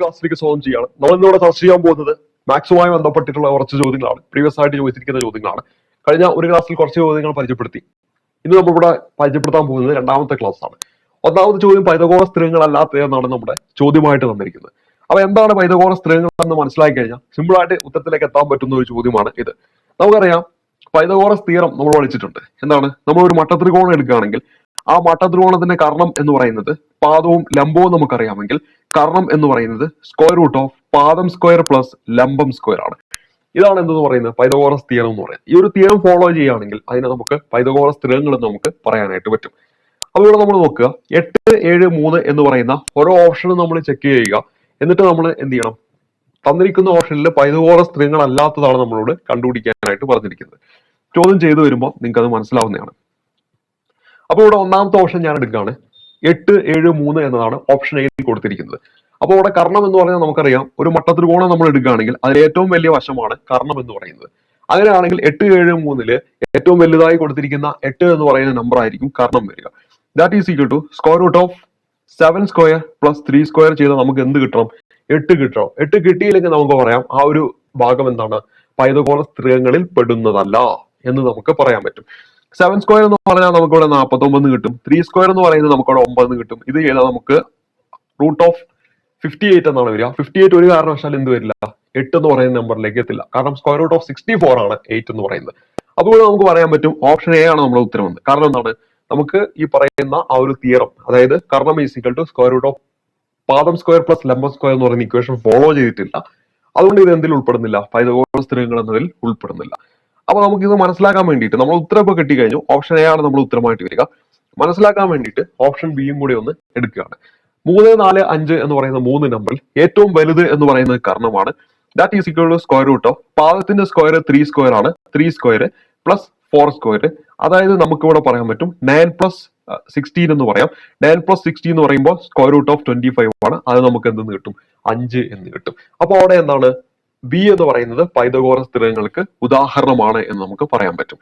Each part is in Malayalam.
ക്ലാസ്സിലേക്ക് സ്വാഗതം ചെയ്യാണ്. നമ്മൾ ഇന്നിവിടെ ചർച്ച ചെയ്യാൻ പോകുന്നത് മാത്സുമായി ബന്ധപ്പെട്ടിട്ടുള്ള കുറച്ച് ചോദ്യങ്ങളാണ്. പ്രീവിയസ് ആയിട്ട് ചോദിച്ചിരിക്കുന്ന ചോദ്യങ്ങളാണ്. കഴിഞ്ഞ ഒരു ക്ലാസ്സിൽ കുറച്ച് ചോദ്യങ്ങൾ പരിചയപ്പെടുത്തി. ഇന്ന് നമ്മളിവിടെ പരിചയപ്പെടുത്താൻ പോകുന്നത് രണ്ടാമത്തെ ക്ലാസ് ആണ്. ഒന്നാമത്തെ ചോദ്യം പൈതഗോറസ് സ്ഥിരങ്ങൾ അല്ലാത്ത എന്നാണ് നമ്മുടെ ചോദ്യമായിട്ട് തന്നിരിക്കുന്നത്. അപ്പൊ എന്താണ് പൈതഗോറസ് സ്ഥിരങ്ങൾ എന്ന് മനസ്സിലാക്കി കഴിഞ്ഞാൽ സിമ്പിൾ ആയിട്ട് ഉത്തരത്തിലേക്ക് എത്താൻ പറ്റുന്ന ഒരു ചോദ്യമാണ് ഇത്. നമുക്കറിയാം പൈതഗോറസ് തിയറം നമ്മൾ പഠിച്ചിട്ടുണ്ട്. എന്താണ്? നമ്മൾ ഒരു മട്ടത്രികോണം എടുക്കുകയാണെങ്കിൽ ആ മട്ടത്രികോണത്തിന്റെ കർണം എന്ന് പറയുന്നത് പാദവും ലംബവും നമുക്കറിയാമെങ്കിൽ കർണം എന്ന് പറയുന്നത് സ്ക്വയർ റൂട്ട് ഓഫ് പാദം സ്ക്വയർ പ്ലസ് ലംബം സ്ക്വയർ ആണ്. ഇതാണ് എന്തെന്ന് പറയുന്നത് പൈതഗോറസ് തിയറം എന്ന് പറയുന്നത്. ഈ ഒരു തിയറം ഫോളോ ചെയ്യുകയാണെങ്കിൽ അതിനെ നമുക്ക് പൈതഗോറസ് സ്ഥിരങ്ങൾ എന്ന് നമുക്ക് പറയാനായിട്ട് പറ്റും. അപ്പോൾ ഇവിടെ നമ്മൾ നോക്കുക 8, 7, 3 എന്ന് പറയുന്ന ഓരോ ഓപ്ഷനും നമ്മൾ ചെക്ക് ചെയ്യുക. എന്നിട്ട് നമ്മൾ എന്ത് ചെയ്യണം? തന്നിരിക്കുന്ന ഓപ്ഷനിൽ പൈതഗോറസ് സ്ഥിരങ്ങൾ അല്ലാത്തതാണ് നമ്മളോട് കണ്ടുപിടിക്കാനായിട്ട് പറഞ്ഞിരിക്കുന്നത്. ചോദ്യം ചെയ്തു വരുമ്പോൾ നിങ്ങൾക്ക് അത് മനസ്സിലാവുന്നതാണ്. അപ്പോൾ ഇവിടെ ഒന്നാമത്തെ ഓപ്ഷൻ ഞാൻ എടുക്കുകയാണ്. 8, 7, 3 എന്നതാണ് ഓപ്ഷൻ എയിൽ കൊടുത്തിരിക്കുന്നത്. അപ്പോൾ ഇവിടെ കർണം എന്ന് പറഞ്ഞാൽ നമുക്കറിയാം ഒരു മട്ടത്രികോണം നമ്മൾ എടുക്കുകയാണെങ്കിൽ അതിൽ ഏറ്റവും വലിയ വശമാണ് കർണം എന്ന് പറയുന്നത്. അങ്ങനെയാണെങ്കിൽ 8, 7, 3 ഏറ്റവും വലുതായി കൊടുത്തിരിക്കുന്ന 8 എന്ന് പറയുന്ന നമ്പർ ആയിരിക്കും കർണം വരിക. That is equal to square root of 7 square plus 3 square ചെയ്താൽ നമുക്ക് എന്ത് കിട്ടണം? 8 കിട്ടണം. 8 കിട്ടിയില്ലെങ്കിൽ നമുക്ക് പറയാം ആ ഒരു ഭാഗം എന്താണ്? പൈതഗോറസ് സ്ഥിരങ്ങളിൽ പെടുന്നതല്ല എന്ന് നമുക്ക് പറയാൻ പറ്റും. 7 സ്ക്വയർ എന്ന് പറഞ്ഞാൽ നമുക്ക് ഇവിടെ 49 കിട്ടും. 3 സ്ക്വയർ എന്ന് പറയുന്നത് നമുക്ക് ഇവിടെ 9 കിട്ടും. ഇത് ചെയ്താൽ നമുക്ക് റൂട്ട് ഓഫ് 58 എന്നാണ് വരിക. 58 ഒരു കാരണവശാലും എന്ത് വരില്ല? 8 എന്ന് പറയുന്ന നമ്പറിലേക്ക് എത്തില്ല. കാരണം സ്ക്വയർ റൂട്ട് ഓഫ് 64 ആണ് 8 എന്ന് പറയുന്നത്. അപ്പോൾ നമുക്ക് പറയാൻ പറ്റും ഓപ്ഷൻ എ ആണ് നമ്മുടെ ഉത്തരം എന്ന്. കാരണം എന്താണ്? നമുക്ക് ഈ പറയുന്ന ആ ഒരു തിയറം, അതായത് കർണം is equal to square root of പാദം സ്ക്വയർ പ്ലസ് ലംബം സ്ക്വയർ എന്ന് പറയുന്ന ഇക്വേഷൻ ഫോളോ ചെയ്തിട്ടില്ല. അതുകൊണ്ട് ഇത് എന്തിൽ ഉൾപ്പെടുന്നില്ല? പൈതഗോറസ് സ്ഥിരങ്ങൾ എന്നതിൽ ഉൾപ്പെടുന്നില്ല. അപ്പൊ നമുക്ക് ഇത് മനസ്സിലാക്കാൻ വേണ്ടിയിട്ട് നമ്മൾ ഉത്തരം ഇപ്പൊ കിട്ടിക്കഴിഞ്ഞു. ഓപ്ഷൻ എ ആണ് നമ്മൾ ഉത്തരമായിട്ട് വരിക. മനസ്സിലാക്കാൻ വേണ്ടിയിട്ട് ഓപ്ഷൻ ബിയും കൂടി ഒന്ന് എടുക്കുകയാണ്. 3, 4, 5 എന്ന് പറയുന്ന 3 നമ്പറിൽ ഏറ്റവും വലുത് എന്ന് പറയുന്നത് കർണമാണ്. That is equal to square root of പാദത്തിന്റെ സ്ക്വയർ 3 സ്ക്വയർ ആണ്. 3 സ്ക്വയർ പ്ലസ് 4 സ്ക്വയർ. അതായത് നമുക്ക് ഇവിടെ പറയാൻ പറ്റും 9 പ്ലസ് 16 എന്ന് പറയാം. 9 പ്ലസ് 16 എന്ന് പറയുമ്പോൾ സ്ക്വയർ റൂട്ട് ഓഫ് 25 ആണ്. അത് നമുക്ക് എന്തെന്ന് കിട്ടും? 5 എന്ന് കിട്ടും. അപ്പൊ അവിടെ എന്താണ്? ബി എന്ന് പറയുന്നത് പൈതഗോറസ് സ്ഥിരങ്ങൾക്ക് ഉദാഹരണമാണ് എന്ന് നമുക്ക് പറയാൻ പറ്റും.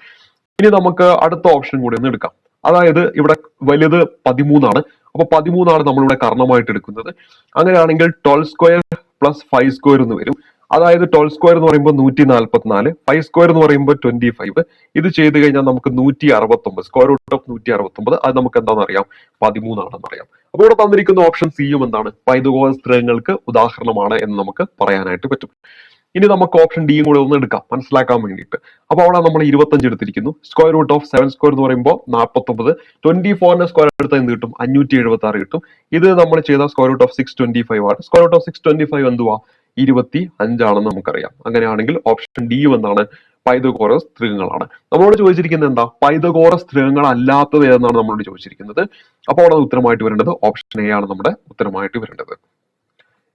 ഇനി നമുക്ക് അടുത്ത ഓപ്ഷൻ കൂടി ഒന്ന് എടുക്കാം. അതായത് ഇവിടെ വലുത് 13 ആണ്. അപ്പൊ 13 ആണ് നമ്മളിവിടെ കർണമായിട്ട് എടുക്കുന്നത്. അങ്ങനെയാണെങ്കിൽ 12 സ്ക്വയർ പ്ലസ് 5 സ്ക്വയർ എന്ന് വരും. അതായത് 12 സ്ക്വയർ എന്ന് പറയുമ്പോൾ 144, 5 സ്ക്വയർ എന്ന് പറയുമ്പോൾ 25. ഇത് ചെയ്ത് കഴിഞ്ഞാൽ നമുക്ക് 169, സ്ക്വയർ റൂട്ട് ഓഫ് 169. അത് നമുക്ക് എന്താണെന്ന് അറിയാം? 13 ആണെന്ന് അറിയാം. അപ്പോൾ ഇവിടെ തന്നിരിക്കുന്ന ഓപ്ഷൻ സിയും എന്താണ്? പൈതഗോറസ് സ്ഥിരങ്ങൾക്ക് ഉദാഹരണമാണ് എന്ന് നമുക്ക് പറയാനായിട്ട് പറ്റും. ഇനി നമുക്ക് ഓപ്ഷൻ ഡിയും കൂടെ ഒന്ന് എടുക്കാം മനസ്സിലാക്കാൻ വേണ്ടിയിട്ട്. അപ്പൊ അവിടെ നമ്മൾ 25 എടുത്തിരിക്കുന്നു. സ്ക്വയർ റൂട്ട് ഓഫ് 7 സ്ക്വയർ എന്ന് പറയുമ്പോൾ 49. 24 സ്ക്വയർ എടുത്താൽ എന്ത് കിട്ടും? 576 കിട്ടും. ഇത് നമ്മൾ ചെയ്ത സ്ക്വയർ റൂട്ട് ഓഫ് 625 ആണ്. സ്ക്വയർ റൂട്ട് ഓഫ് 625 എന്തുവാ? 25 ആണെന്ന് നമുക്കറിയാം. അങ്ങനെയാണെങ്കിൽ ഓപ്ഷൻ ഡി എന്താണ്? പൈതഗോറസ് സ്ഥിരങ്ങളാണ്. നമ്മളോട് ചോദിച്ചിരിക്കുന്നത് എന്താ? പൈതഗോറസ് സ്ഥിരങ്ങൾ അല്ലാത്തത് ഏതെന്നാണ് നമ്മളോട് ചോദിച്ചിരിക്കുന്നത്. അപ്പോൾ അവിടെ ഉത്തരമായിട്ട് വരേണ്ടത് ഓപ്ഷൻ എ ആണ് നമ്മുടെ ഉത്തരമായിട്ട് വരേണ്ടത്.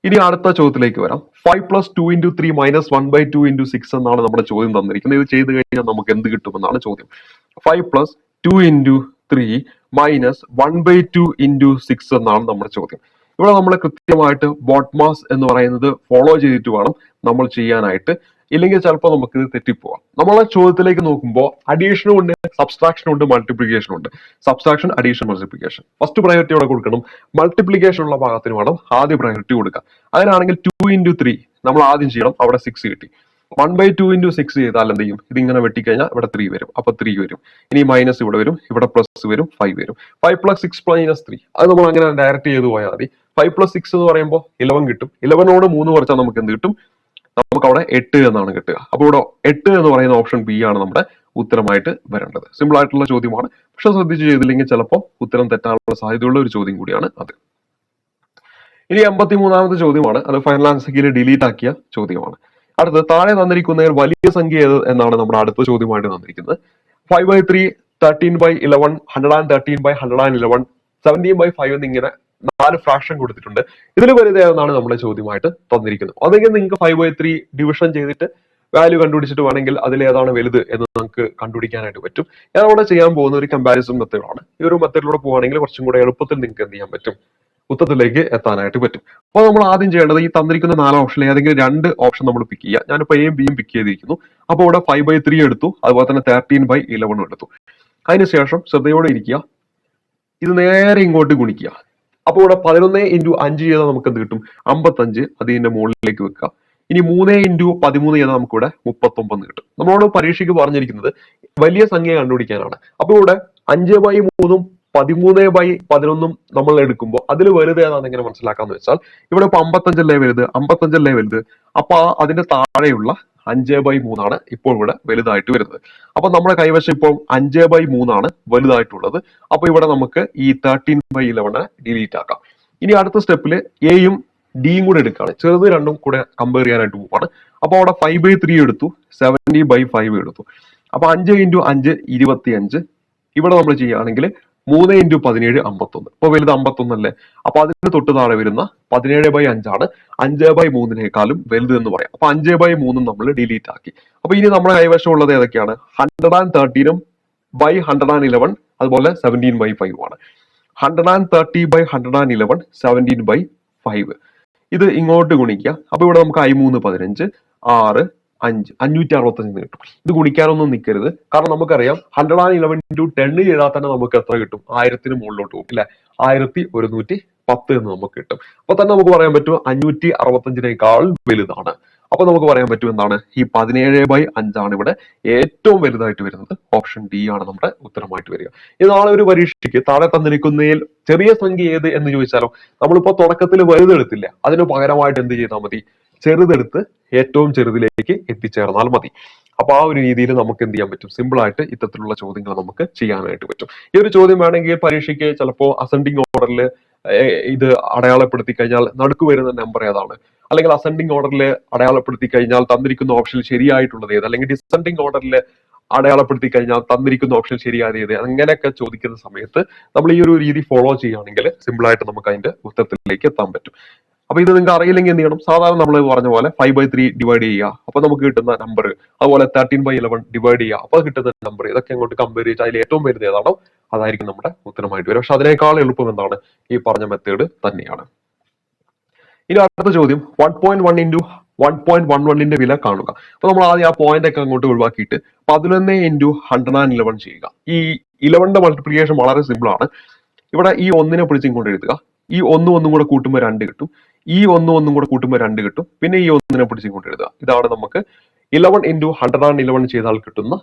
ഇനി അടുത്ത ചോദ്യത്തിലേക്ക് വരാം. 5 + 2 × 3 - 1/2 × 6 എന്നാണ് നമ്മുടെ ചോദ്യം തന്നിരിക്കുന്നത്. ഇത് ചെയ്ത് കഴിഞ്ഞാൽ നമുക്ക് എന്ത് കിട്ടുമെന്നാണ് ചോദ്യം. 5 + 2 × 3 - 1/2 × 6 എന്നാണ് നമ്മുടെ ചോദ്യം. ഇവിടെ നമ്മൾ കൃത്യമായിട്ട് ബോട്ട്മാസ് എന്ന് പറയുന്നത് ഫോളോ ചെയ്തിട്ട് വേണം നമ്മൾ ചെയ്യാനായിട്ട്. ഇല്ലെങ്കിൽ ചിലപ്പോൾ നമുക്ക് ഇത് തെറ്റിപ്പോവാം. നമ്മളെ ചോദ്യത്തിലേക്ക് നോക്കുമ്പോൾ അഡീഷനും ഉണ്ട്, സബ്സ്ട്രാക്ഷനും ഉണ്ട്, മൾട്ടിപ്ലിക്കേഷനും ഉണ്ട്. Subtraction, addition, multiplication. First priority അവിടെ കൊടുക്കണം. മൾട്ടിപ്ലിക്കേഷൻ ഉള്ള ഭാഗത്തിന് വേണം ആദ്യ പ്രയോറിറ്റി കൊടുക്കുക. അതിനാണെങ്കിൽ 2 × 3 നമ്മൾ ആദ്യം ചെയ്യണം. അവിടെ 6 കിട്ടി. 1/2 × 6 ചെയ്താൽ എന്ത് ചെയ്യും? ഇതിങ്ങനെ വെട്ടിക്കഴിഞ്ഞാൽ ഇവിടെ 3 വരും. അപ്പൊ 3 വരും. ഇനി മൈനസ് ഇവിടെ വരും, ഇവിടെ പ്ലസ് വരും, 5 വരും. 5 + 6 - 3 അത് നമ്മൾ അങ്ങനെ ഡയറക്റ്റ് ചെയ്ത് പോയാൽ മതി. 5 + 6 എന്ന് പറയുമ്പോൾ 11 കിട്ടും. 11നോട് 3 കുറച്ചാൽ നമുക്ക് എന്ത് കിട്ടും? നമുക്ക് അവിടെ 8 എന്നാണ് കിട്ടുക. അപ്പൊ ഇവിടെ 8 എന്ന് പറയുന്ന ഓപ്ഷൻ ബി ആണ് നമ്മുടെ ഉത്തരമായിട്ട് വരേണ്ടത്. സിമ്പിൾ ആയിട്ടുള്ള ചോദ്യമാണ്. പക്ഷെ ശ്രദ്ധിച്ച് ചെയ്തില്ലെങ്കിൽ ചിലപ്പോൾ ഉത്തരം തെറ്റാനുള്ള സാധ്യതയുള്ള ഒരു ചോദ്യം കൂടിയാണ് അത്. ഇനി 83ാമത്തെ ചോദ്യമാണ്. അത് ഫൈനൽ ആൻസർ കീയിൽ ഡിലീറ്റ് ആക്കിയ ചോദ്യമാണ്. അടുത്ത് താഴെ തന്നിരിക്കുന്നതിൽ വലിയ സംഖ്യ ഏത് എന്നാണ് നമ്മുടെ അടുത്ത ചോദ്യമായിട്ട് തന്നിരിക്കുന്നത്. 5/3, 13/11, 113/111, 17/5 എന്നിങ്ങനെ 4 ഫ്രാക്ഷൻ കൊടുത്തിട്ടുണ്ട്. ഇതിൽ വലുത് ഏതെന്നാണ് നമ്മുടെ ചോദ്യമായിട്ട് തന്നിരിക്കുന്നത്. അല്ലെങ്കിൽ നിങ്ങൾക്ക് 5/3 ഡിവിഷൻ ചെയ്തിട്ട് വാല്യൂ കണ്ടുപിടിച്ചിട്ട് വേണമെങ്കിൽ അതിൽ ഏതാണ് വലുത് എന്ന് നമുക്ക് കണ്ടുപിടിക്കാനായിട്ട് പറ്റും. ഞാൻ അവിടെ ചെയ്യാൻ പോകുന്ന ഒരു കമ്പാരിസൺ മെത്തേഡാണ്. ഈ ഒരു മെത്തേഡിലൂടെ പോവുകയാണെങ്കിൽ കുറച്ചും കൂടെ എളുപ്പത്തിൽ നിങ്ങൾക്ക് എന്ത് ചെയ്യാൻ പറ്റും? ഉത്തരത്തിലേക്ക് എത്താനായിട്ട് പറ്റും. അപ്പോൾ നമ്മൾ ആദ്യം ചെയ്യേണ്ടത് ഈ തന്നിരിക്കുന്ന 4 ഓപ്ഷനിൽ ഏതെങ്കിലും 2 ഓപ്ഷൻ നമ്മൾ പിക്ക് ചെയ്യുക. ഞാനിപ്പോൾ എയും ബിയും പിക്ക് ചെയ്തിരിക്കുന്നു. അപ്പോൾ ഇവിടെ 5/3 എടുത്തു, അതുപോലെ തന്നെ 13/11 എടുത്തു. അതിനുശേഷം ശ്രദ്ധയോടെ ഇരിക്കുക. ഇത് നേരെ ഇങ്ങോട്ട് ഗുണിക്കുക. അപ്പൊ ഇവിടെ 11 ഇൻറ്റു 5 ചെയ്താൽ നമുക്ക് എന്ത് കിട്ടും? 55. അത് ഇതിന്റെ മുകളിലേക്ക് വെക്കുക. ഇനി 3 ഇൻറ്റു 13 ചെയ്താൽ നമുക്ക് ഇവിടെ 39 കിട്ടും. നമ്മളോട് പരീക്ഷയ്ക്ക് പറഞ്ഞിരിക്കുന്നത് വലിയ സംഖ്യ കണ്ടുപിടിക്കാനാണ്. അപ്പൊ ഇവിടെ 5/3 13/11 നമ്മൾ എടുക്കുമ്പോൾ അതിൽ വലുത് ഏതാണെന്ന് എങ്ങനെ മനസ്സിലാക്കാന്ന് വെച്ചാൽ, ഇവിടെ ഇപ്പൊ 55 വലുത്. അപ്പൊ അതിന്റെ താഴെയുള്ള 5/3 ആണ് ഇപ്പോൾ ഇവിടെ വലുതായിട്ട് വരുന്നത്. അപ്പൊ നമ്മുടെ കൈവശം ഇപ്പോൾ 5/3 ആണ് വലുതായിട്ടുള്ളത്. അപ്പൊ ഇവിടെ നമുക്ക് ഈ 13/11 ഡിലീറ്റ് ആക്കാം. ഇനി അടുത്ത സ്റ്റെപ്പിൽ എയും ഡിയും കൂടെ എടുക്കുകയാണ്. ചെറുത് രണ്ടും കൂടെ കമ്പയർ ചെയ്യാനായിട്ട് പോവാണ്. അപ്പൊ അവിടെ 5/3 എടുത്തു, 70/5 എടുത്തു. അപ്പൊ 5 ഇൻറ്റു 5 25. ഇവിടെ നമ്മൾ ചെയ്യുകയാണെങ്കിൽ 3 ഇൻറ്റു 17 51. ഇപ്പൊ വലുത് 51 അല്ലേ? അപ്പൊ അതിന് തൊട്ട് താഴെ വരുന്ന 17/5 ആണ് 5/3 വലുത് എന്ന് പറയാം. അപ്പൊ 5/3 നമ്മൾ ഡിലീറ്റ് ആക്കി. അപ്പൊ ഇനി നമ്മുടെ കൈവശം ഉള്ളത് ഏതൊക്കെയാണ്? 113/111 അതുപോലെ 17/5 ആണ്. 130/111 17/5 ഇത് ഇങ്ങോട്ട് ഗുണിക്കുക. അപ്പൊ ഇവിടെ നമുക്ക് 13 15 6 5 565 കിട്ടും. ഇത് ഗുണിക്കാനൊന്നും നിൽക്കരുത്, കാരണം നമുക്കറിയാം 111 ഇൻറ്റു 10 ചെയ്താൽ തന്നെ നമുക്ക് എത്ര കിട്ടും? 1000 മുകളിലോട്ട് പോകും അല്ലെ? 1110 എന്ന് നമുക്ക് കിട്ടും. അപ്പൊ തന്നെ നമുക്ക് പറയാൻ പറ്റും 565 വലുതാണ്. അപ്പൊ നമുക്ക് പറയാൻ പറ്റും എന്താണ്? ഈ 17/5 ആണ് ഇവിടെ ഏറ്റവും വലുതായിട്ട് വരുന്നത്. ഓപ്ഷൻ ഡി ആണ് നമ്മുടെ ഉത്തരമായിട്ട് വരിക. ഇത് നാളെ ഒരു പരീക്ഷയ്ക്ക് താഴെ തന്നിരിക്കുന്നതിൽ ചെറിയ സംഖ്യ ഏത് എന്ന് ചോദിച്ചാലോ, നമ്മളിപ്പോ തുടക്കത്തിൽ വലുതെടുത്തില്ല, അതിന് പകരമായിട്ട് എന്ത് ചെയ്താൽ മതി? ചെറുതെടുത്ത് ഏറ്റവും ചെറുതിലേക്ക് എത്തിച്ചേർന്നാൽ മതി. അപ്പൊ ആ ഒരു രീതിയിൽ നമുക്ക് എന്ത് ചെയ്യാൻ പറ്റും? സിമ്പിൾ ആയിട്ട് ഇത്തരത്തിലുള്ള ചോദ്യങ്ങൾ നമുക്ക് ചെയ്യാനായിട്ട് പറ്റും. ഈ ഒരു ചോദ്യം വേണമെങ്കിൽ പരീക്ഷയ്ക്ക് ചിലപ്പോൾ അസെൻഡിങ് ഓർഡറിൽ ഇത് അടയാളപ്പെടുത്തി കഴിഞ്ഞാൽ നടുക്ക് വരുന്ന നമ്പർ ഏതാണ്, അല്ലെങ്കിൽ അസെൻഡിങ് ഓർഡറിൽ അടയാളപ്പെടുത്തി കഴിഞ്ഞാൽ തന്നിരിക്കുന്ന ഓപ്ഷൻ ശരിയായിട്ടുള്ളത് ഏത്, അല്ലെങ്കിൽ ഡിസെൻഡിങ് ഓർഡറിൽ അടയാളപ്പെടുത്തി കഴിഞ്ഞാൽ തന്നിരിക്കുന്ന ഓപ്ഷൻ ശരിയായത് ഏത്, അങ്ങനെയൊക്കെ ചോദിക്കുന്ന സമയത്ത് നമ്മൾ ഈ ഒരു രീതി ഫോളോ ചെയ്യുകയാണെങ്കിൽ സിമ്പിൾ ആയിട്ട് നമുക്ക് അതിന്റെ ഉത്തരത്തിലേക്ക് എത്താൻ പറ്റും. അപ്പൊ ഇത് നിങ്ങൾക്ക് അറിയില്ലെങ്കിൽ എന്ത് ചെയ്യണം? സാധാരണ നമ്മൾ പറഞ്ഞ പോലെ 5/3 ഡിവൈഡ് ചെയ്യുക, അപ്പൊ നമുക്ക് കിട്ടുന്ന നമ്പർ, അതുപോലെ 13/11 ഡിവൈഡ് ചെയ്യുക, അപ്പൊ കിട്ടുന്ന നമ്പർ, ഇതൊക്കെ അങ്ങോട്ട് കമ്പയർ ചെയ്ത് അതിൽ ഏറ്റവും വലുത് ഏതാണോ അതായിരിക്കും നമ്മുടെ ഉത്തരമായിട്ട് വരും. പക്ഷെ അതിനേക്കാൾ എളുപ്പം എന്താണ്? ഈ പറഞ്ഞ മെത്തേഡ് തന്നെയാണ്. ഇനി അടുത്ത ചോദ്യം 1.1 ഇൻറ്റു 1.11 വില കാണുക. അപ്പൊ നമ്മൾ ആദ്യം ആ പോയിന്റ് ഒക്കെ അങ്ങോട്ട് ഒഴിവാക്കിയിട്ട് 11 ഇൻറ്റു 111 ചെയ്യുക. ഈ 11ന്റെ മൾട്ടിപ്ലിക്കേഷൻ വളരെ സിമ്പിൾ ആണ്. ഇവിടെ ഈ 1നെ പിടിച്ച് ഇങ്ങോട്ട് എഴുതുക. ഈ 1 കൂടെ കൂട്ടുമ്പോൾ 2 കിട്ടും. ഈ 1 കൂടെ കൂട്ടുമ്പോൾ 2 കിട്ടും. പിന്നെ ഈ 1നെ പിടിച്ച് ഇങ്ങോട്ട് എഴുതുക. ഇതാണ് നമുക്ക് 11 ഇൻറ്റു 111 ചെയ്താൽ കിട്ടുന്ന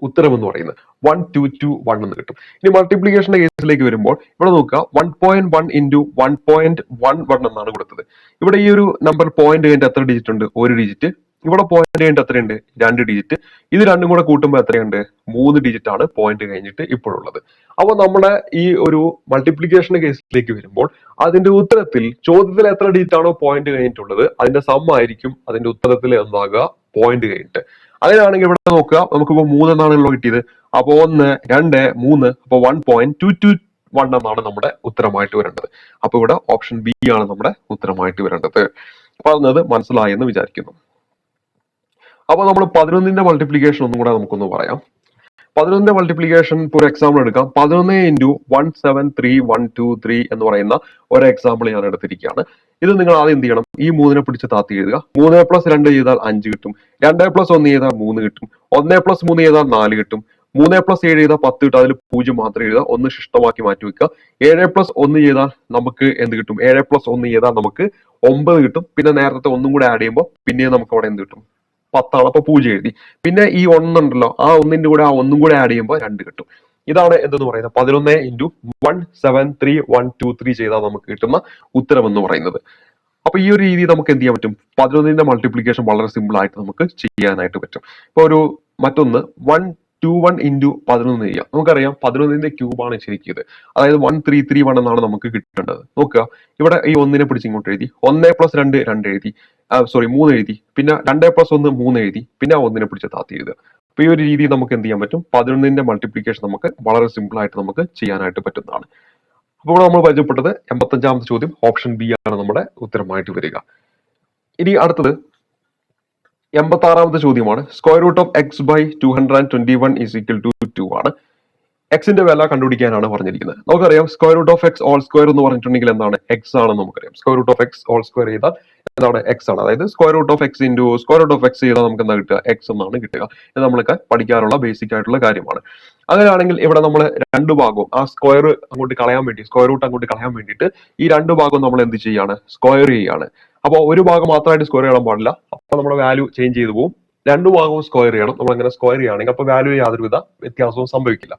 ഉത്തരം എന്ന് പറയുന്നത്. 1221 എന്ന് കിട്ടും. ഇനി മൾട്ടിപ്ലിക്കേഷന്റെ കേസിലേക്ക് വരുമ്പോൾ ഇവിടെ നോക്കുക, 1.1 ഇൻറ്റു 1.11 എന്നാണ് കൊടുത്തത്. ഇവിടെ ഈ ഒരു നമ്പർ പോയിന്റ് കഴിഞ്ഞിട്ട് എത്ര ഡിജിറ്റ് ഉണ്ട്? 1 ഡിജിറ്റ്. ഇവിടെ പോയിന്റ് കഴിഞ്ഞിട്ട് എത്രയുണ്ട്? 2 ഡിജിറ്റ്. ഇത് രണ്ടും കൂടെ കൂട്ടുമ്പോൾ എത്രയുണ്ട്? 3 ഡിജിറ്റ് ആണ് പോയിന്റ് കഴിഞ്ഞിട്ട് ഇപ്പോഴുള്ളത്. അപ്പൊ നമ്മുടെ ഈ ഒരു മൾട്ടിപ്ലിക്കേഷന്റെ കേസിലേക്ക് വരുമ്പോൾ അതിന്റെ ഉത്തരത്തിൽ ചോദ്യത്തിൽ എത്ര ഡിജിറ്റ് ആണോ പോയിന്റ് കഴിഞ്ഞിട്ടുള്ളത് അതിന്റെ സം ആയിരിക്കും അതിന്റെ ഉത്തരത്തിൽ എന്താകുക? പോയിന്റ് കഴിഞ്ഞിട്ട്. അങ്ങനെയാണെങ്കിൽ ഇവിടെ നോക്കുക, നമുക്കിപ്പോ 3 എന്നാണല്ലോ കിട്ടിയത്. അപ്പൊ 1 2 3, അപ്പൊ 1.221 എന്നാണ് നമ്മുടെ ഉത്തരമായിട്ട് വരേണ്ടത്. അപ്പൊ ഇവിടെ ഓപ്ഷൻ ബി ആണ് നമ്മുടെ ഉത്തരമായിട്ട് വരേണ്ടത്. പറഞ്ഞത് മനസ്സിലായി എന്ന് വിചാരിക്കുന്നു. അപ്പൊ നമ്മൾ 11ന്റെ മൾട്ടിപ്ലിക്കേഷൻ ഒന്നും കൂടെ നമുക്കൊന്ന് പറയാം. 11ന്റെ മൾട്ടിപ്ലിക്കേഷൻ ഒരു എക്സാമ്പിൾ എടുക്കാം. 11 ഇൻറ്റു 173,123 എന്ന് പറയുന്ന ഒരു എക്സാമ്പിൾ ഞാൻ എടുത്തിരിക്കുകയാണ്. ഇത് നിങ്ങൾ ആദ്യം എന്ത് ചെയ്യണം? ഈ 3നെ പിടിച്ച് താത്തി എഴുതുക. 3 + 2 ചെയ്താൽ 5 കിട്ടും. 2 + 1 ചെയ്താൽ 3 കിട്ടും. 1 + 3 ചെയ്താൽ 4 കിട്ടും. 3 + 7 ചെയ്താൽ 10 കിട്ടും. അതിൽ 0 മാത്രം എഴുതുക. 1 ശിഷ്ടമാക്കി മാറ്റി വെക്കുക. 7 + 1 ചെയ്താൽ നമുക്ക് എന്ത് കിട്ടും? 7 + 1 ചെയ്താൽ നമുക്ക് 9 കിട്ടും. പിന്നെ നേരത്തെ ഒന്നും കൂടെ ആഡ് ചെയ്യുമ്പോൾ പിന്നെ നമുക്ക് അവിടെ എന്ത് കിട്ടും? 10 ആണ്. അപ്പൊ 0 എഴുതി. പിന്നെ ഈ 1 ഉണ്ടല്ലോ, ആ 1ന്റെ കൂടെ ആ 1 കൂടെ ആഡ് ചെയ്യുമ്പോൾ 2 കിട്ടും. ഇതാണ് എന്തെന്ന് പറയുന്നത് 11 ഇൻറ്റു 173,123 ചെയ്താൽ നമുക്ക് കിട്ടുന്ന ഉത്തരം എന്ന് പറയുന്നത്. അപ്പൊ ഈ ഒരു രീതി നമുക്ക് എന്ത് ചെയ്യാൻ പറ്റും? 11ന്റെ മൾട്ടിപ്ലിക്കേഷൻ വളരെ സിമ്പിൾ ആയിട്ട് നമുക്ക് ചെയ്യാനായിട്ട് പറ്റും. ഇപ്പൊ ഒരു മറ്റൊന്ന് 121 ഇൻറ്റു 11 ചെയ്യാം. നമുക്കറിയാം 11ന്റെ ക്യൂബാണ് ശരിക്കും ഇത്. അതായത് 1331 എന്നാണ് നമുക്ക് കിട്ടേണ്ടത്. നോക്കുക, ഇവിടെ ഈ 1നെ പിടിച്ച് ഇങ്ങോട്ട് എഴുതി. 1 + 2 2 എഴുതി. 3 എഴുതി. പിന്നെ 2 + 1 3 എഴുതി. പിന്നെ 1നെ പിടിച്ച് താത്തി എഴുതുക. അപ്പൊ ഈ ഒരു രീതി നമുക്ക് എന്ത് ചെയ്യാൻ പറ്റും? 11ന്റെ മൾട്ടിപ്ലിക്കേഷൻ നമുക്ക് വളരെ സിമ്പിൾ ആയിട്ട് നമുക്ക് ചെയ്യാനായിട്ട് പറ്റുന്നതാണ്. അപ്പോൾ നമ്മൾ പരിചയപ്പെട്ടത് 85ാമത്തെ ചോദ്യം ഓപ്ഷൻ ബി ആണ് നമ്മുടെ ഉത്തരമായിട്ട് വരിക. ഇനി അടുത്തത് 86ാമത്തെ ചോദ്യമാണ്. √(x/221 = 2) ആണ്. എക്സിന്റെ വില കണ്ടുപിടിക്കാനാണ് പറഞ്ഞിരിക്കുന്നത്. നമുക്കറിയാം (x² എന്ന് പറഞ്ഞിട്ടുണ്ടെങ്കിൽ എന്താണ്? എക്സ് ആണെന്ന് നമുക്കറിയാം. (x² ചെയ്താൽ എന്താണ് എക്സ് ആണ്. അതായത് square root of X into square root of X ചെയ്താൽ നമുക്ക് എന്താ കിട്ടുക, എക്സ് എന്നാണ് കിട്ടുക. ഇത് നമ്മളൊക്കെ പഠിക്കാറുള്ള ബേസിക് ആയിട്ടുള്ള കാര്യമാണ്. അങ്ങനെയാണെങ്കിൽ ഇവിടെ നമ്മൾ രണ്ട് ഭാഗവും ആ സ്ക്വയർ അങ്ങോട്ട് കളയാൻ വേണ്ടി, സ്ക്വയർ റൂട്ട് അങ്ങോട്ട് കളയാൻ വേണ്ടിയിട്ട് ഈ രണ്ട് ഭാഗവും നമ്മൾ എന്ത് ചെയ്യാണ്, സ്ക്വയർ ചെയ്യാണ്. അപ്പോൾ ഒരു ഭാഗം മാത്രമായിട്ട് സ്ക്വയർ ചെയ്യാൻ പാടില്ല, അപ്പൊ നമ്മുടെ വാല്യൂ ചേഞ്ച് ചെയ്തു പോകും. രണ്ടു ഭാഗവും സ്ക്വയർ ചെയ്യണം. നമ്മൾ അങ്ങനെ സ്ക്വയർ ചെയ്യുകയാണെങ്കിൽ അപ്പൊ വാല്യൂ യാതൊരുവിധ വ്യത്യാസവും സംഭവിക്കില്ല.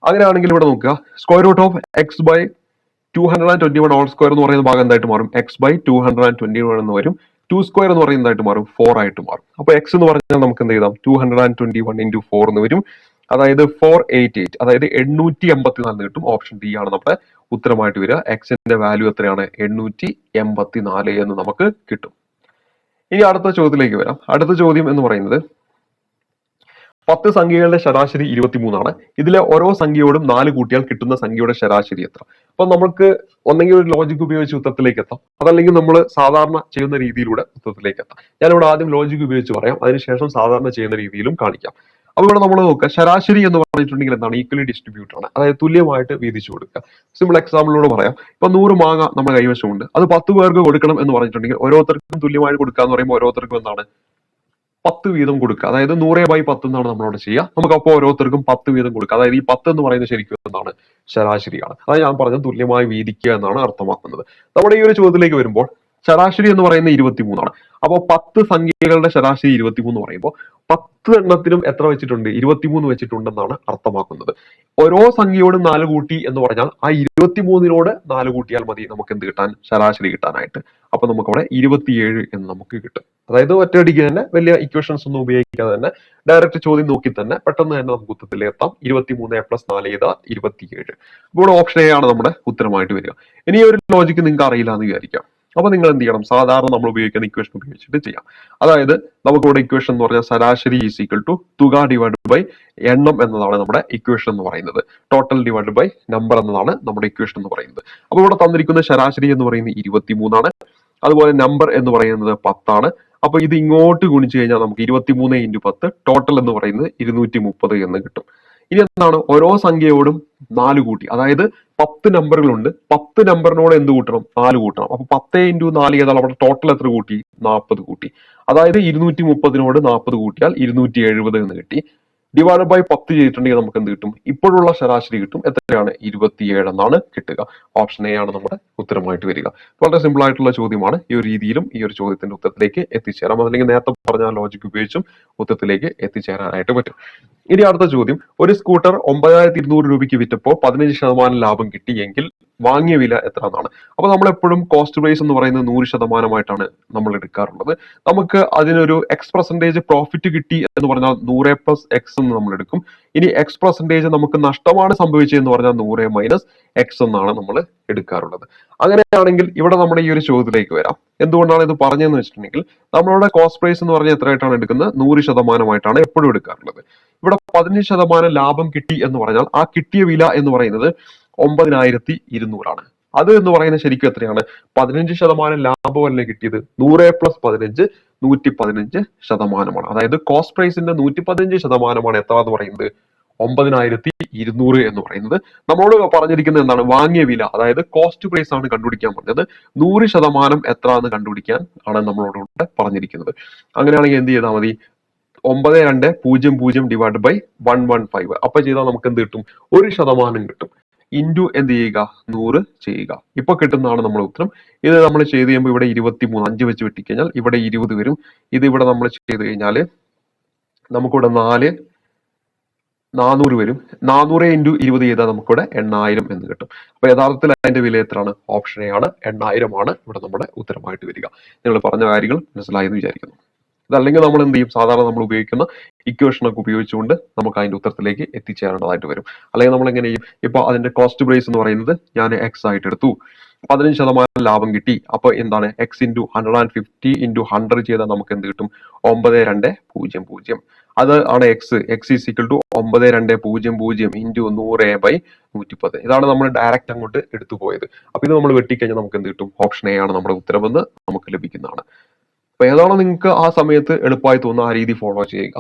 അങ്ങനെയാണെങ്കിൽ ഇവിടെ നോക്കുക, square root of X by 221 whole square എന്ന് പറയുന്ന ഭാഗം എന്തായിട്ട് മാറും, എക്സ് ബൈ 221 എന്ന് വരും. 2 സ്ക്വയർ എന്ന് പറയുന്നതായിട്ട് മാറും, 4 ആയിട്ട് മാറും. അപ്പൊ എക്സ് എന്ന് പറഞ്ഞാൽ നമുക്ക് എന്ത് ചെയ്താം, 221 ഇൻറ്റു 4 എന്ന് വരും. അതായത് 488, അതായത് 884 കിട്ടും. ഓപ്ഷൻ ഡി ആണ് നമ്മുടെ ഉത്തരമായിട്ട് വരിക. എക്സിന്റെ വാല്യൂ എത്രയാണ്, 884 എന്ന് നമുക്ക് കിട്ടും. ഇനി അടുത്ത ചോദ്യത്തിലേക്ക് വരാം. അടുത്ത ചോദ്യം എന്ന് പറയുന്നത് 10 സംഖ്യകളുടെ ശരാശരി 23 ഇതിലെ ഓരോ സംഖ്യയോടും 4 കൂട്ടിയാൽ കിട്ടുന്ന സംഖ്യയുടെ ശരാശരി എത്ര? അപ്പൊ നമുക്ക് ഒന്നെങ്കിൽ ഒരു ലോജിക് ഉപയോഗിച്ച് ഉത്തരത്തിലേക്ക് എത്താം, അതല്ലെങ്കിൽ നമ്മൾ സാധാരണ ചെയ്യുന്ന രീതിയിലൂടെ ഉത്തരത്തിലേക്ക് എത്താം. ഞാനിവിടെ ആദ്യം ലോജിക് ഉപയോഗിച്ച് പറയാം, അതിനുശേഷം സാധാരണ ചെയ്യുന്ന രീതിയിലും കാണിക്കാം. അപ്പൊ ഇവിടെ നമ്മൾ നോക്കുക, ശരാശരി എന്ന് പറഞ്ഞിട്ടുണ്ടെങ്കിൽ എന്താണ്, ഈക്വലി ഡിസ്ട്രിബ്യൂട്ട് ആണ്. അതായത് തുല്യമായിട്ട് വീതിച്ചു കൊടുക്കുക. സിമ്പിൾ എക്സാമ്പിളിലൂടെ പറയാം. ഇപ്പൊ 100 മാങ്ങ നമ്മുടെ കൈവശമുണ്ട്, അത് 10 പേർക്ക് കൊടുക്കണം എന്ന് പറഞ്ഞിട്ടുണ്ടെങ്കിൽ ഓരോരുത്തർക്കും തുല്യമായിട്ട് കൊടുക്കുക എന്ന് പറയുമ്പോൾ ഓരോരുത്തർക്കും എന്താണ് 10 വീതം കൊടുക്കുക. അതായത് 100/10 എന്നാണ് നമ്മളവിടെ ചെയ്യുക. നമുക്ക് അപ്പോൾ ഓരോരുത്തർക്കും 10 വീതം കൊടുക്കുക. അതായത് ഈ 10 എന്ന് പറയുന്നത് ശരിക്കും എന്താണ്, ശരാശരിയാണ്. അതായത് ഞാൻ പറഞ്ഞത് തുല്യമായി വീതിക്കുക എന്നാണ് അർത്ഥമാക്കുന്നത്. നമ്മുടെ ഈ ഒരു ചോദ്യത്തിലേക്ക് വരുമ്പോൾ ശരാശരി എന്ന് പറയുന്നത് 23 അപ്പോൾ 10 സംഖ്യകളുടെ ശരാശരി 23 പറയുമ്പോൾ 10 എണ്ണത്തിനും എത്ര വെച്ചിട്ടുണ്ട്, 23 വെച്ചിട്ടുണ്ടെന്നാണ് അർത്ഥമാക്കുന്നത്. ഓരോ സംഖ്യയോടും 4 കൂട്ടി എന്ന് പറഞ്ഞാൽ ആ 23നോട് 4 കൂട്ടിയാൽ മതി നമുക്ക് എന്ത് കിട്ടാൻ, ശരാശരി കിട്ടാനായിട്ട്. അപ്പൊ നമുക്ക് അവിടെ 27 എന്ന് നമുക്ക് കിട്ടും. അതായത് ഒറ്റയടിക്ക് തന്നെ വലിയ ഇക്വേഷൻസ് ഒന്നും ഉപയോഗിക്കാതെ തന്നെ ഡയറക്റ്റ് ചോദ്യം നോക്കി തന്നെ പെട്ടെന്ന് തന്നെ നമുക്ക് ഉത്തരത്തിലെത്താം. 23 + 4 ചെയ്താൽ 27. അപ്പോൾ ഓപ്ഷൻ എ ആണ് നമ്മുടെ ഉത്തരമായിട്ട് വരിക. ഇനി ഒരു ലോജിക്ക് നിങ്ങൾക്ക് അറിയില്ല എന്ന് വിചാരിക്കാം. അപ്പൊ നിങ്ങൾ എന്ത് ചെയ്യണം, സാധാരണ നമ്മൾ ഉപയോഗിക്കുന്ന ഇക്വേഷൻ ഉപയോഗിച്ചിട്ട് ചെയ്യാം. അതായത് നമുക്കിവിടെ ഇക്വേഷൻ എന്ന് പറഞ്ഞാൽ ശരാശരി ഈസ് ഈക്വൽ ടു തുക ഡിവൈഡ് ബൈ എണ്ണം എന്നതാണ് നമ്മുടെ ഇക്വേഷൻ എന്ന് പറയുന്നത്. ടോട്ടൽ ഡിവൈഡ് ബൈ നമ്പർ എന്നതാണ് നമ്മുടെ ഇക്വേഷൻ എന്ന് പറയുന്നത്. അപ്പൊ ഇവിടെ തന്നിരിക്കുന്ന ശരാശരി എന്ന് പറയുന്നത് 23 അതുപോലെ നമ്പർ എന്ന് പറയുന്നത് 10 അപ്പൊ ഇത് ഇങ്ങോട്ട് ഗുണിച്ചു കഴിഞ്ഞാൽ നമുക്ക് 23 × 10 ടോട്ടൽ എന്ന് പറയുന്നത് 230 എന്ന് കിട്ടും. ഇനി എന്താണ്, ഓരോ സംഖ്യയോടും 4 കൂട്ടി, അതായത് 10 നമ്പറുകളുണ്ട്, 10 നമ്പറിനോട് എന്ത് കൂട്ടണം, 4 കൂട്ടണം. അപ്പൊ 10 × 4 ചെയ്താൽ അവിടെ ടോട്ടൽ എത്ര കൂട്ടി, 40 കൂട്ടി. അതായത് 230നോട് 40 കൂട്ടിയാൽ 270 എന്ന് കിട്ടി. ഡിവൈഡ് ബൈ 10 ചെയ്തിട്ടുണ്ടെങ്കിൽ നമുക്ക് എന്ത് കിട്ടും, ഇപ്പോഴുള്ള ശരാശരി കിട്ടും. എത്രയാണ്, 27 എന്നാണ് കിട്ടുക. ഓപ്ഷൻ എ ആണ് നമ്മുടെ ഉത്തരമായിട്ട് വരിക. വളരെ സിമ്പിൾ ആയിട്ടുള്ള ചോദ്യമാണ്. ഈ ഒരു രീതിയിലും ഈ ഒരു ചോദ്യത്തിന്റെ ഉത്തരത്തിലേക്ക് എത്തിച്ചേരാം, അല്ലെങ്കിൽ നേരത്തെ പറഞ്ഞ ലോജിക് ഉപയോഗിച്ചും ഉത്തരത്തിലേക്ക് എത്തിച്ചേരാനായിട്ട് പറ്റും. ഇനി അടുത്ത ചോദ്യം, ഒരു സ്കൂട്ടർ 9200 രൂപയ്ക്ക് വിറ്റപ്പോൾ 15% ലാഭം കിട്ടിയെങ്കിൽ വാങ്ങിയ വില എത്ര എന്നാണ്. അപ്പൊ നമ്മൾ എപ്പോഴും കോസ്റ്റ് പ്രൈസ് എന്ന് പറയുന്നത് 100% നമ്മൾ എടുക്കാറുള്ളത്. നമുക്ക് അതിനൊരു X% പ്രോഫിറ്റ് കിട്ടി എന്ന് പറഞ്ഞാൽ 100 + X എന്ന് നമ്മൾ എടുക്കും. ഇനി X% നമുക്ക് നഷ്ടമാണ് സംഭവിച്ചതെന്ന് പറഞ്ഞാൽ 100 - X എന്നാണ് നമ്മൾ എടുക്കാറുള്ളത്. അങ്ങനെയാണെങ്കിൽ ഇവിടെ നമ്മുടെ ഈ ഒരു ചോദ്യത്തിലേക്ക് വരാം. എന്തുകൊണ്ടാണ് ഇത് പറഞ്ഞതെന്ന് വെച്ചിട്ടുണ്ടെങ്കിൽ നമ്മളുടെ കോസ്റ്റ് പ്രൈസ് എന്ന് പറഞ്ഞാൽ എത്രയായിട്ടാണ് എടുക്കുന്നത്, 100% എപ്പോഴും എടുക്കാറുള്ളത്. ഇവിടെ 15% ലാഭം കിട്ടി എന്ന് പറഞ്ഞാൽ ആ കിട്ടിയ വില എന്ന് പറയുന്നത് 9200 അത് എന്ന് പറയുന്നത് ശരിക്കും എത്രയാണ്, 15% ലാഭമല്ലേ കിട്ടിയത്. 100 + 15 115%. അതായത് കോസ്റ്റ് പ്രൈസിന്റെ 115% എത്ര എന്ന് പറയുന്നത് 9200 എന്ന് പറയുന്നത്. നമ്മളോട് പറഞ്ഞിരിക്കുന്നത് എന്താണ്, വാങ്ങിയ വില, അതായത് കോസ്റ്റ് പ്രൈസ് ആണ് കണ്ടുപിടിക്കാൻ പറഞ്ഞത്. 100% എത്ര എന്ന് കണ്ടുപിടിക്കാൻ ആണ് നമ്മളോട് പറഞ്ഞിരിക്കുന്നത്. അങ്ങനെയാണെങ്കിൽ എന്ത് ചെയ്താൽ മതി, 9200 ഡിവൈഡ് ബൈ 115 അപ്പൊ ചെയ്താൽ നമുക്ക് എന്ത് കിട്ടും, 1% കിട്ടും. ഇൻറ്റു എന്ത് ചെയ്യുക, 100 ചെയ്യുക. ഇപ്പൊ കിട്ടുന്നതാണ് നമ്മുടെ ഉത്തരം. ഇത് നമ്മൾ ചെയ്ത് കഴിയുമ്പോൾ ഇവിടെ 23 5 വെച്ച് വെട്ടിക്കഴിഞ്ഞാൽ ഇവിടെ 20 വരും. ഇത് ഇവിടെ നമ്മൾ ചെയ്ത് കഴിഞ്ഞാൽ നമുക്കിവിടെ 400 വരും. 400 × 20 ചെയ്താൽ നമുക്കിവിടെ 8000 എന്ന് കിട്ടും. അപ്പൊ യഥാർത്ഥത്തിൽ അതിന്റെ വില എത്രയാണ്, ഓപ്ഷൻ എ ആണ്, 8000 ആണ് ഇവിടെ നമ്മുടെ ഉത്തരമായിട്ട് വരിക. നിങ്ങൾ പറഞ്ഞ കാര്യങ്ങൾ മനസ്സിലായെന്ന് വിചാരിക്കുന്നു. അതല്ലെങ്കിൽ നമ്മൾ എന്ത് ചെയ്യും, സാധാരണ നമ്മൾ ഉപയോഗിക്കുന്ന ഇക്വേഷനൊക്കെ ഉപയോഗിച്ചുകൊണ്ട് നമുക്ക് അതിന്റെ ഉത്തരത്തിലേക്ക് എത്തിച്ചേരേണ്ടതായിട്ട് വരും. അല്ലെങ്കിൽ നമ്മൾ എങ്ങനെ ചെയ്യും, ഇപ്പൊ അതിന്റെ കോസ്റ്റ് പ്രൈസ് എന്ന് പറയുന്നത് ഞാൻ X ആയിട്ട് എടുത്തു, 15% ലാഭം കിട്ടി. അപ്പൊ എന്താണ്, X × 150 × 100 ചെയ്താൽ നമുക്ക് എന്ത് കിട്ടും, 9200. അത് ആണ് X ഈസ് ഈക്വൽ ടു 9200 × 100/110. ഇതാണ് നമ്മൾ ഡയറക്റ്റ് അങ്ങോട്ട് എടുത്തു പോയത്. അപ്പൊ ഇത് നമ്മൾ വെട്ടിക്കഴിഞ്ഞാൽ നമുക്ക് എന്ത് കിട്ടും, ഓപ്ഷൻ എ ആണ് നമ്മുടെ ഉത്തരമെന്ന് നമുക്ക് ലഭിക്കുന്നതാണ്. അപ്പൊ ഏതാണോ നിങ്ങൾക്ക് ആ സമയത്ത് എളുപ്പമായി തോന്നുന്ന ആ രീതി ഫോളോ ചെയ്യുക.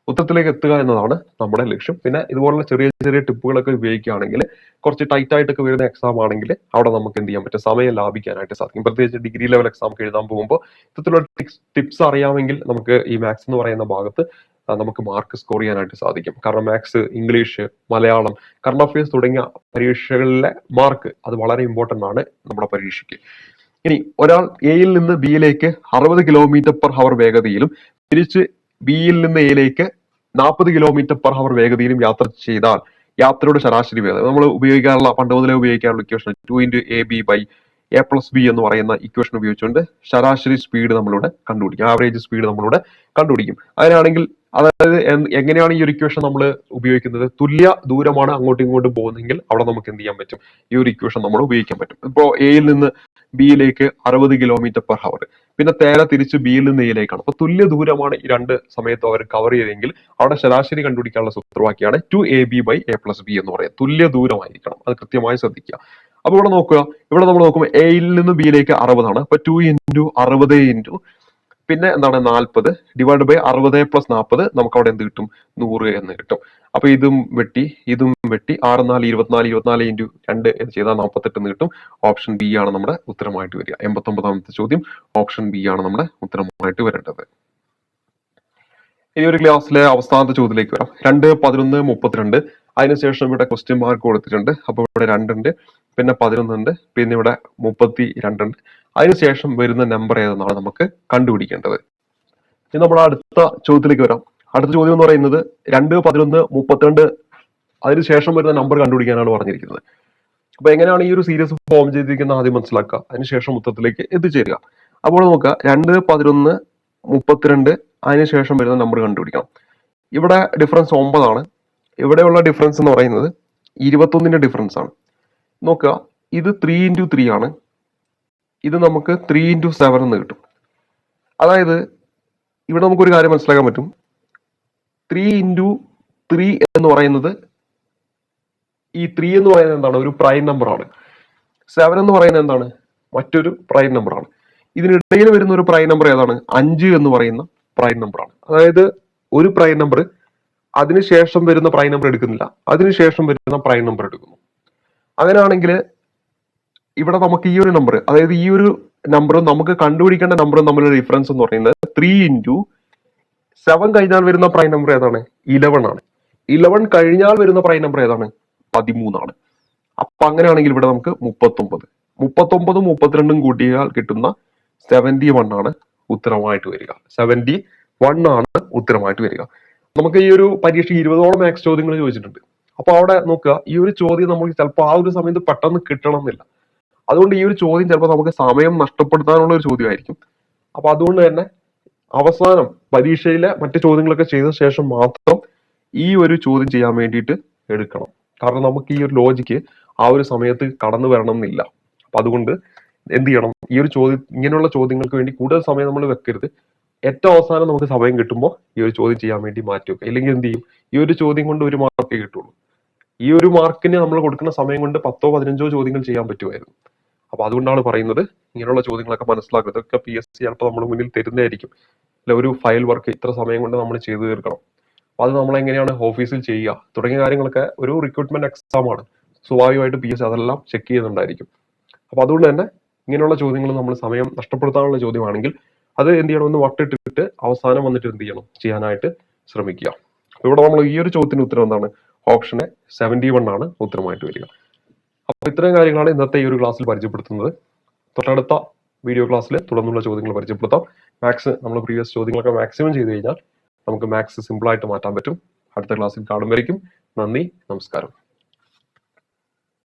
ഉത്തരത്തിലേക്ക് എത്തുക എന്നതാണ് നമ്മുടെ ലക്ഷ്യം. പിന്നെ ഇതുപോലുള്ള ചെറിയ ചെറിയ ടിപ്പുകളൊക്കെ ഉപയോഗിക്കുകയാണെങ്കിൽ കുറച്ച് ടൈറ്റ് ആയിട്ടൊക്കെ വരുന്ന എക്സാം ആണെങ്കിൽ അവിടെ നമുക്ക് എന്ത് ചെയ്യാൻ പറ്റും, സമയം ലാഭിക്കാനായിട്ട് സാധിക്കും. പ്രത്യേകിച്ച് ഡിഗ്രി ലെവൽ എക്സാം ഒക്കെ എഴുതാൻ പോകുമ്പോൾ ഇത്തരത്തിലുള്ള ടിപ്സ് അറിയാമെങ്കിൽ നമുക്ക് ഈ മാത്സ് എന്ന് പറയുന്ന ഭാഗത്ത് നമുക്ക് മാർക്ക് സ്കോർ ചെയ്യാനായിട്ട് സാധിക്കും. കാരണം maths, English, Malayalam, current affairs തുടങ്ങിയ പരീക്ഷകളിലെ മാർക്ക് അത് വളരെ ഇമ്പോർട്ടന്റ് ആണ് നമ്മുടെ പരീക്ഷയ്ക്ക്. ഇനി ഒരാൾ എയിൽ നിന്ന് ബിയിലേക്ക് 60 km/h വേഗതയിലും തിരിച്ച് ബിയിൽ നിന്ന് എയിലേക്ക് 40 km/h വേഗതയിലും യാത്ര ചെയ്താൽ യാത്രയുടെ ശരാശരി വേഗത, നമ്മൾ ഉപയോഗിക്കാറുള്ള പണ്ട് മുതലേ ഉപയോഗിക്കാറുള്ള ഇക്വേഷൻ 2 × AB/A+B എന്ന് പറയുന്ന ഇക്വേഷൻ ഉപയോഗിച്ചുകൊണ്ട് ശരാശരി സ്പീഡ് നമ്മളിവിടെ കണ്ടുപിടിക്കും, ആവറേജ് സ്പീഡ് നമ്മളിവിടെ കണ്ടുപിടിക്കും. അങ്ങനെയാണെങ്കിൽ അതായത് എങ്ങനെയാണ് ഈ ഒരു ഇക്വേഷൻ നമ്മൾ ഉപയോഗിക്കുന്നത്, തുല്യ ദൂരമാണ് അങ്ങോട്ടും ഇങ്ങോട്ടും പോകുന്നതെങ്കിൽ അവിടെ നമുക്ക് എന്ത് ചെയ്യാൻ പറ്റും, ഈ ഒരു ഇക്വേഷൻ നമ്മൾ ഉപയോഗിക്കാൻ പറ്റും. ഇപ്പോൾ എയിൽ നിന്ന് ബിയിലേക്ക് 60 km/h, പിന്നെ നേരെ തിരിച്ച് ബിയിൽ നിന്ന് എയിലേക്കാണ്. അപ്പൊ തുല്യ ദൂരമാണ് ഈ രണ്ട് സമയത്ത് അവർ കവർ ചെയ്തെങ്കിൽ അവിടെ ശരാശരി കണ്ടുപിടിക്കാനുള്ള സൂത്രവാക്യാണ് 2AB/A+B എന്ന് പറയുന്നത്. തുല്യ ദൂരമായിരിക്കണം, അത് കൃത്യമായി ശ്രദ്ധിക്കുക. അപ്പൊ ഇവിടെ നോക്കുക, ഇവിടെ നമ്മൾ നോക്കുമ്പോൾ എയിൽ നിന്ന് ബിയിലേക്ക് 60 ആണ്. അപ്പൊ 2 × 60 പിന്നെ എന്താണ് 40 ഡിവൈഡ് ബൈ 60 + 40 നമുക്ക് അവിടെ എന്ത് കിട്ടും, 100 എന്ന് കിട്ടും. അപ്പൊ ഇതും വെട്ടി 6 × 4 24, 24 × 2 എന്ന് ചെയ്താൽ 48 എന്ന് കിട്ടും. ഓപ്ഷൻ ബി ആണ് നമ്മുടെ ഉത്തരമായിട്ട് വരിക. 89ാമത്തെ ചോദ്യം ഓപ്ഷൻ ബി ആണ് നമ്മുടെ ഉത്തരമായിട്ട് വരേണ്ടത്. ഇനി ഒരു ക്ലാസ്സിലെ അവസാനത്തെ ചോദ്യത്തിലേക്ക് വരാം. 2, 11, 32. അതിനുശേഷം ഇവിടെ ക്വസ്റ്റ്യൻ മാർക്ക് കൊടുത്തിട്ടുണ്ട്. അപ്പൊ ഇവിടെ 2 ഉണ്ട്, പിന്നെ 11 ഉണ്ട്, പിന്നെ ഇവിടെ 32 ഉണ്ട്. അതിനുശേഷം വരുന്ന നമ്പർ ഏതെന്നാണ് നമുക്ക് കണ്ടുപിടിക്കേണ്ടത്. ഇനി നമ്മൾ അടുത്ത ചോദ്യത്തിലേക്ക് വരാം. അടുത്ത ചോദ്യം എന്ന് പറയുന്നത് 2, 11, 32 അതിനുശേഷം വരുന്ന നമ്പർ കണ്ടുപിടിക്കാനാണ് പറഞ്ഞിരിക്കുന്നത്. അപ്പൊ എങ്ങനെയാണ് ഈ ഒരു സീരീസ് ഫോം ചെയ്തിരിക്കുന്നത് ആദ്യം മനസ്സിലാക്കുക, അതിനുശേഷം ഉത്തരത്തിലേക്ക് എത്തിച്ചേരുക. അപ്പോൾ നോക്കുക, 2, 11, 32 അതിനുശേഷം വരുന്ന നമ്പർ കണ്ടുപിടിക്കണം. ഇവിടെ ഡിഫറൻസ് 9 ആണ്. ഇവിടെയുള്ള ഡിഫറൻസ് എന്ന് പറയുന്നത് 21ന്റെ ഡിഫറൻസ് ആണ്. നോക്കുക, ഇത് 3 × 3 ആണ്, ഇത് നമുക്ക് 3 × 7 എന്ന് കിട്ടും. അതായത് ഇവിടെ നമുക്കൊരു കാര്യം മനസ്സിലാക്കാൻ പറ്റും, 3 × 3 എന്ന് പറയുന്നത്, ഈ 3 എന്ന് പറയുന്നത് എന്താണ്, ഒരു പ്രൈം നമ്പർ ആണ്. 7 എന്ന് പറയുന്നത് എന്താണ്, മറ്റൊരു പ്രൈം നമ്പർ ആണ്. ഇതിനിടയിൽ വരുന്ന ഒരു പ്രൈം നമ്പർ ഏതാണ്, 5 എന്ന് പറയുന്ന പ്രൈം നമ്പർ ആണ്. അതായത് ഒരു പ്രൈം നമ്പർ അതിനുശേഷം വരുന്ന പ്രൈം നമ്പർ എടുക്കുന്നില്ല, അതിനുശേഷം വരുന്ന പ്രൈം നമ്പർ എടുക്കുന്നു. അങ്ങനെയാണെങ്കിൽ ഇവിടെ നമുക്ക് ഈ ഒരു നമ്പർ, അതായത് ഈ ഒരു നമ്പറും നമുക്ക് കണ്ടുപിടിക്കേണ്ട നമ്പറും തമ്മിലുള്ള ഡിഫറൻസ് എന്ന് പറയുന്നത് 3 × 7 കഴിഞ്ഞാൽ വരുന്ന പ്രൈം നമ്പർ ഏതാണ്, 11 ആണ്. 11 കഴിഞ്ഞാൽ വരുന്ന പ്രൈം നമ്പർ ഏതാണ്, 13 ആണ്. അപ്പൊ അങ്ങനെയാണെങ്കിൽ ഇവിടെ നമുക്ക് 39, 39ഉം 32ഉം കൂട്ടിയാൽ കിട്ടുന്ന 71 ആണ് ഉത്തരമായിട്ട് വരിക. 71 ആണ് ഉത്തരമായിട്ട് വരിക. നമുക്ക് ഈ ഒരു പരീക്ഷ 20ഓളം മാത്സ് ചോദ്യങ്ങൾ ചോദിച്ചിട്ടുണ്ട്. അപ്പൊ അവിടെ നോക്കുക, ഈ ഒരു ചോദ്യം നമുക്ക് ചിലപ്പോൾ ആ ഒരു സമയത്ത് പെട്ടെന്ന് കിട്ടണം എന്നില്ല. അതുകൊണ്ട് ഈ ഒരു ചോദ്യം ചിലപ്പോൾ നമുക്ക് സമയം നഷ്ടപ്പെടുത്താനുള്ള ഒരു ചോദ്യമായിരിക്കും. അപ്പൊ അതുകൊണ്ട് തന്നെ അവസാനം പരീക്ഷയിലെ മറ്റു ചോദ്യങ്ങളൊക്കെ ചെയ്ത ശേഷം മാത്രം ഈ ഒരു ചോദ്യം ചെയ്യാൻ വേണ്ടിയിട്ട് എടുക്കണം. കാരണം നമുക്ക് ഈ ഒരു ലോജിക്ക് ആ ഒരു സമയത്ത് കടന്നു വരണം എന്നില്ല. അപ്പൊ അതുകൊണ്ട് എന്ത് ചെയ്യണം, ഈ ഒരു ചോദ്യം, ഇങ്ങനെയുള്ള ചോദ്യങ്ങൾക്ക് വേണ്ടി കൂടുതൽ സമയം നമ്മൾ വെക്കരുത്. ഏറ്റവും അവസാനം നമുക്ക് സമയം കിട്ടുമ്പോൾ ഈ ഒരു ചോദ്യം ചെയ്യാൻ വേണ്ടി മാറ്റി വെക്കുക. ഇല്ലെങ്കിൽ എന്ത് ചെയ്യും, ഈ ഒരു ചോദ്യം കൊണ്ട് ഒരു മാർക്കേ കിട്ടുള്ളൂ. ഈ ഒരു മാർക്കിന് നമ്മൾ കൊടുക്കുന്ന സമയം കൊണ്ട് 10ഓ 15ഓ ചോദ്യങ്ങൾ ചെയ്യാൻ പറ്റുമായിരുന്നു. അപ്പൊ അതുകൊണ്ടാണ് പറയുന്നത്, ഇങ്ങനെയുള്ള ചോദ്യങ്ങളൊക്കെ മനസ്സിലാക്കുക. ഇതൊക്കെ PSC ചിലപ്പോൾ നമ്മുടെ മുന്നിൽ തരുന്നതായിരിക്കും. അല്ല, ഒരു ഫയൽ വർക്ക് ഇത്ര സമയം കൊണ്ട് നമ്മൾ ചെയ്തു തീർക്കണം, അപ്പൊ അത് നമ്മൾ എങ്ങനെയാണ് ഓഫീസിൽ ചെയ്യുക തുടങ്ങിയ കാര്യങ്ങളൊക്കെ ഒരു റിക്രൂട്ട്മെന്റ് എക്സാം ആണ്. സ്വാഭാവികമായിട്ട് PSC അതെല്ലാം ചെക്ക് ചെയ്യുന്നുണ്ടായിരിക്കും. അപ്പൊ അതുകൊണ്ട് തന്നെ ഇങ്ങനെയുള്ള ചോദ്യങ്ങൾ നമ്മൾ സമയം നഷ്ടപ്പെടുത്താനുള്ള ചോദ്യമാണെങ്കിൽ അത് എന്ത് ചെയ്യണം, ഒന്ന് വട്ടിട്ടിട്ട് അവസാനം വന്നിട്ട് എന്ത് ചെയ്യണം, ചെയ്യാനായിട്ട് ശ്രമിക്കുക. അപ്പൊ ഇവിടെ നമ്മൾ ഈ ഒരു ചോദ്യത്തിന് ഉത്തരം എന്താണ്, ഓപ്ഷൻ 71 ആണ് ഉത്തരമായിട്ട് വരിക. അപ്പൊ ഇത്രയും കാര്യങ്ങളാണ് ഇന്നത്തെ ഈ ഒരു ക്ലാസ്സിൽ പരിചയപ്പെടുത്തുന്നത്. തൊട്ടടുത്ത വീഡിയോ ക്ലാസ്സിൽ തുടർന്നുള്ള ചോദ്യങ്ങൾ പരിചയപ്പെടുത്താം. മാത്സ് നമ്മൾ പ്രീവിയസ് ചോദ്യങ്ങളൊക്കെ മാക്സിമം ചെയ്ത് കഴിഞ്ഞാൽ നമുക്ക് മാത്സ് സിമ്പിൾ ആയിട്ട് മാറ്റാൻ പറ്റും. അടുത്ത ക്ലാസ്സിൽ കാണുമ്പോഴേക്കും നന്ദി, നമസ്കാരം.